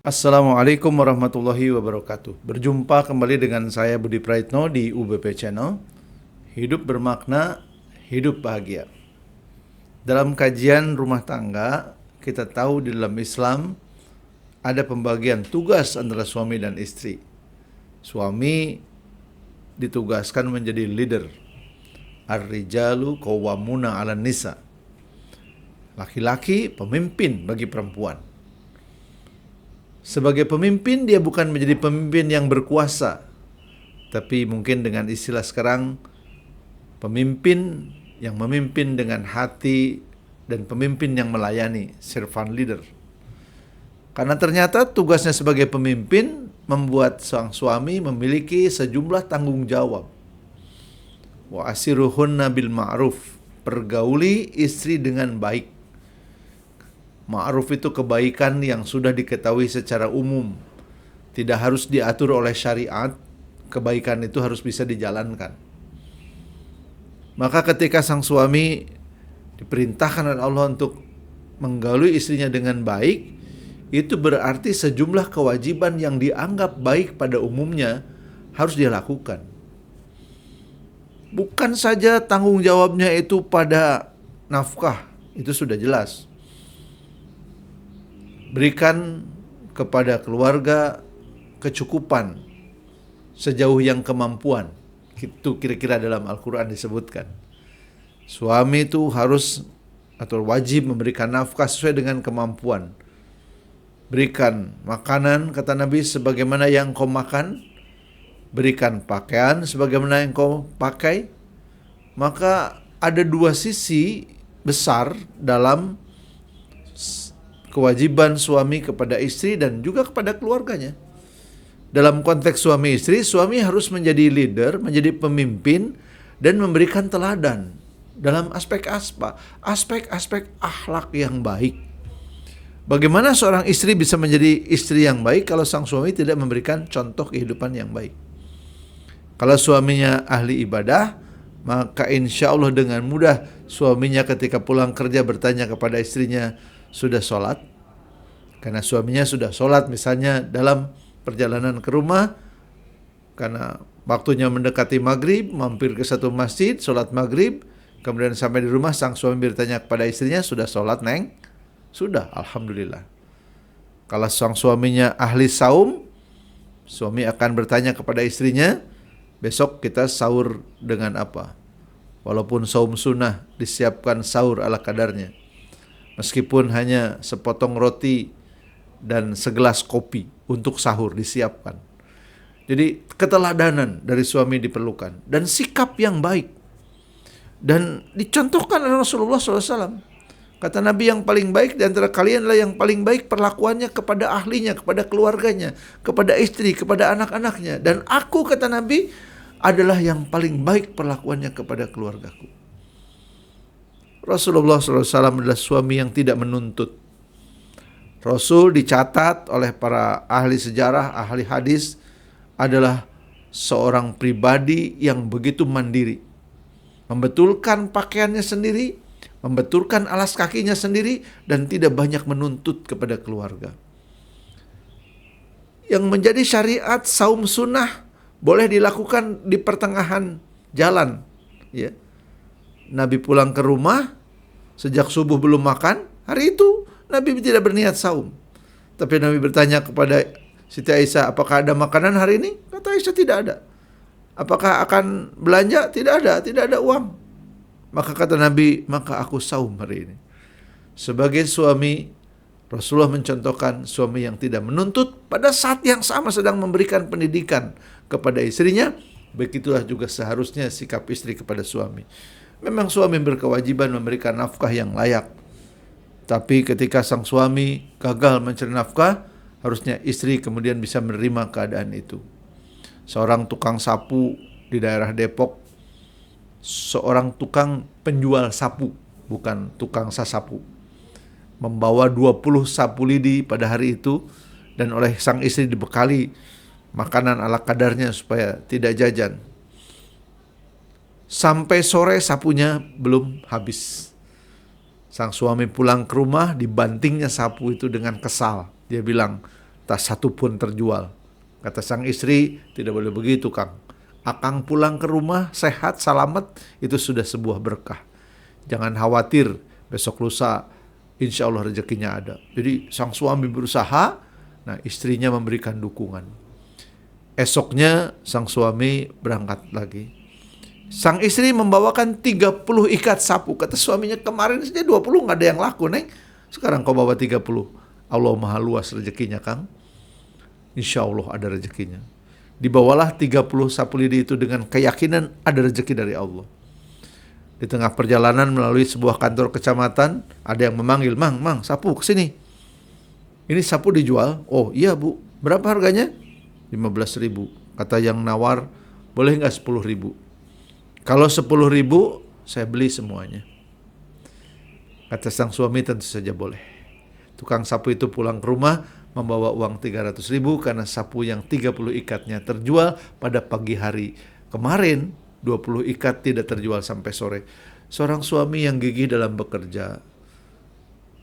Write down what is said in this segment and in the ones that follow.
Assalamualaikum warahmatullahi wabarakatuh. Berjumpa kembali dengan saya Budi Praitno di UBP Channel. Hidup bermakna, hidup bahagia. Dalam kajian rumah tangga, kita tahu di dalam Islam ada pembagian tugas antara suami dan istri. Suami ditugaskan menjadi leader. Ar-rijalu qawwamuna 'alan nisa. Laki-laki pemimpin bagi perempuan. Sebagai pemimpin, dia bukan menjadi pemimpin yang berkuasa, tapi mungkin dengan istilah sekarang, pemimpin yang memimpin dengan hati dan pemimpin yang melayani, servant leader. Karena ternyata tugasnya sebagai pemimpin membuat sang suami memiliki sejumlah tanggung jawab. Wa asiruhunna bil ma'ruf, pergauli istri dengan baik. Ma'ruf itu kebaikan yang sudah diketahui secara umum. Tidak harus diatur oleh syariat, kebaikan itu harus bisa dijalankan. Maka ketika sang suami diperintahkan oleh Allah untuk menggauli istrinya dengan baik, itu berarti sejumlah kewajiban yang dianggap baik pada umumnya harus dia lakukan. Bukan saja tanggung jawabnya itu pada nafkah, itu sudah jelas. Berikan kepada keluarga kecukupan sejauh yang kemampuan. Itu kira-kira dalam Al-Quran disebutkan. Suami itu harus atau wajib memberikan nafkah sesuai dengan kemampuan. Berikan makanan, kata Nabi, sebagaimana yang kau makan. Berikan pakaian sebagaimana yang kau pakai. Maka ada dua sisi besar dalam kewajiban suami kepada istri dan juga kepada keluarganya. Dalam konteks suami istri, suami harus menjadi leader, menjadi pemimpin, dan memberikan teladan dalam aspek-aspek akhlak yang baik. Bagaimana seorang istri bisa menjadi istri yang baik kalau sang suami tidak memberikan contoh kehidupan yang baik? Kalau suaminya ahli ibadah, maka insya Allah dengan mudah suaminya ketika pulang kerja bertanya kepada istrinya, sudah sholat? Karena suaminya sudah sholat misalnya dalam perjalanan ke rumah, karena waktunya mendekati maghrib, mampir ke satu masjid, sholat maghrib, kemudian sampai di rumah sang suami bertanya kepada istrinya, sudah sholat neng? Sudah, alhamdulillah. Kalau sang suaminya ahli saum, suami akan bertanya kepada istrinya, besok kita sahur dengan apa? Walaupun saum sunnah, disiapkan sahur ala kadarnya. Meskipun hanya sepotong roti dan segelas kopi untuk sahur disiapkan. Jadi keteladanan dari suami diperlukan. Dan sikap yang baik. Dan dicontohkan oleh Rasulullah SAW. Kata Nabi, yang paling baik di antara kalian adalah yang paling baik perlakuannya kepada ahlinya, kepada keluarganya, kepada istri, kepada anak-anaknya. Dan aku, kata Nabi, adalah yang paling baik perlakuannya kepada keluargaku. Rasulullah SAW adalah suami yang tidak menuntut. Rasul dicatat oleh para ahli sejarah, ahli hadis, adalah seorang pribadi yang begitu mandiri. Membetulkan pakaiannya sendiri, membetulkan alas kakinya sendiri, dan tidak banyak menuntut kepada keluarga. Yang menjadi syariat saum sunnah boleh dilakukan di pertengahan jalan. Ya. Nabi pulang ke rumah, sejak subuh belum makan, hari itu Nabi tidak berniat saum. Tapi Nabi bertanya kepada Siti Aisyah, apakah ada makanan hari ini? Kata Aisyah, tidak ada. Apakah akan belanja? Tidak ada uang. Maka kata Nabi, maka aku saum hari ini. Sebagai suami, Rasulullah mencontohkan suami yang tidak menuntut, pada saat yang sama sedang memberikan pendidikan kepada istrinya. Begitulah juga seharusnya sikap istri kepada suami. Memang suami berkewajiban memberikan nafkah yang layak. Tapi ketika sang suami gagal mencari nafkah, harusnya istri kemudian bisa menerima keadaan itu. Seorang tukang sapu di daerah Depok, seorang tukang penjual sapu, bukan tukang sasapu, membawa 20 sapu lidi pada hari itu, dan oleh sang istri dibekali makanan ala kadarnya supaya tidak jajan. Sampai sore sapunya belum habis. Sang suami pulang ke rumah, dibantingnya sapu itu dengan kesal. Dia bilang, tak satu pun terjual. Kata sang istri, tidak boleh begitu Kang. Akang pulang ke rumah sehat, selamat, itu sudah sebuah berkah. Jangan khawatir, besok lusa insya Allah rezekinya ada. Jadi sang suami berusaha, nah istrinya memberikan dukungan. Esoknya sang suami berangkat lagi. Sang istri membawakan 30 ikat sapu. Kata suaminya, kemarin saja 20 gak ada yang laku, Neng. Sekarang kau bawa 30. Allah maha luas rezekinya, Kang. Insya Allah ada rezekinya. Dibawalah 30 sapu lidi itu dengan keyakinan ada rezeki dari Allah. Di tengah perjalanan melalui sebuah kantor kecamatan, ada yang memanggil, Mang, sapu kesini. Ini sapu dijual. Oh iya Bu, berapa harganya? 15.000. Kata yang nawar, boleh nggak 10.000? Kalau 10.000, saya beli semuanya. Kata sang suami, tentu saja boleh. Tukang sapu itu pulang ke rumah, membawa uang 300.000 karena sapu yang 30 ikatnya terjual pada pagi hari. Kemarin 20 ikat tidak terjual sampai sore. Seorang suami yang gigih dalam bekerja,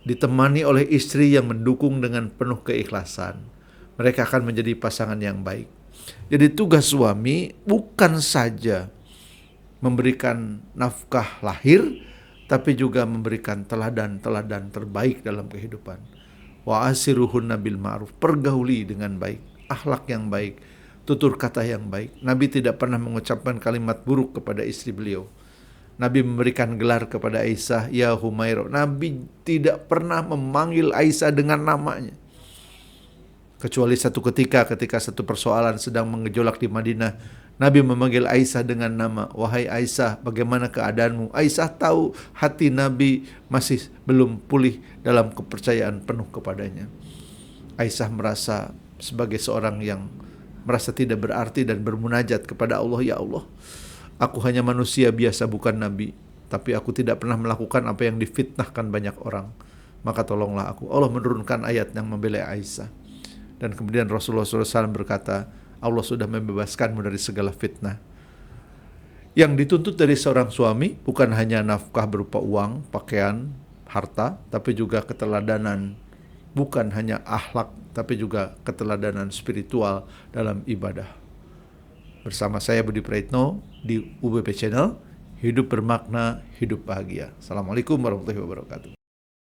ditemani oleh istri yang mendukung dengan penuh keikhlasan, mereka akan menjadi pasangan yang baik. Jadi tugas suami bukan saja memberikan nafkah lahir, tapi juga memberikan teladan-teladan terbaik dalam kehidupan. Wa asiruhunna bil ma'ruf, pergauli dengan baik, akhlak yang baik, tutur kata yang baik. Nabi tidak pernah mengucapkan kalimat buruk kepada istri beliau. Nabi memberikan gelar kepada Aisyah, ya Humairah. Nabi tidak pernah memanggil Aisyah dengan namanya. Kecuali satu ketika satu persoalan sedang mengejolak di Madinah, Nabi memanggil Aisyah dengan nama, wahai Aisyah, bagaimana keadaanmu? Aisyah tahu hati Nabi masih belum pulih dalam kepercayaan penuh kepadanya. Aisyah merasa sebagai seorang yang merasa tidak berarti dan bermunajat kepada Allah, ya Allah, aku hanya manusia biasa bukan Nabi, tapi aku tidak pernah melakukan apa yang difitnahkan banyak orang. Maka tolonglah aku. Allah menurunkan ayat yang membela Aisyah. Dan kemudian Rasulullah SAW berkata, Allah sudah membebaskanmu dari segala fitnah. Yang dituntut dari seorang suami bukan hanya nafkah berupa uang, pakaian, harta, tapi juga keteladanan. Bukan hanya akhlak, tapi juga keteladanan spiritual dalam ibadah. Bersama saya Budi Praitno di UBP Channel, hidup bermakna, hidup bahagia. Assalamualaikum warahmatullahi wabarakatuh.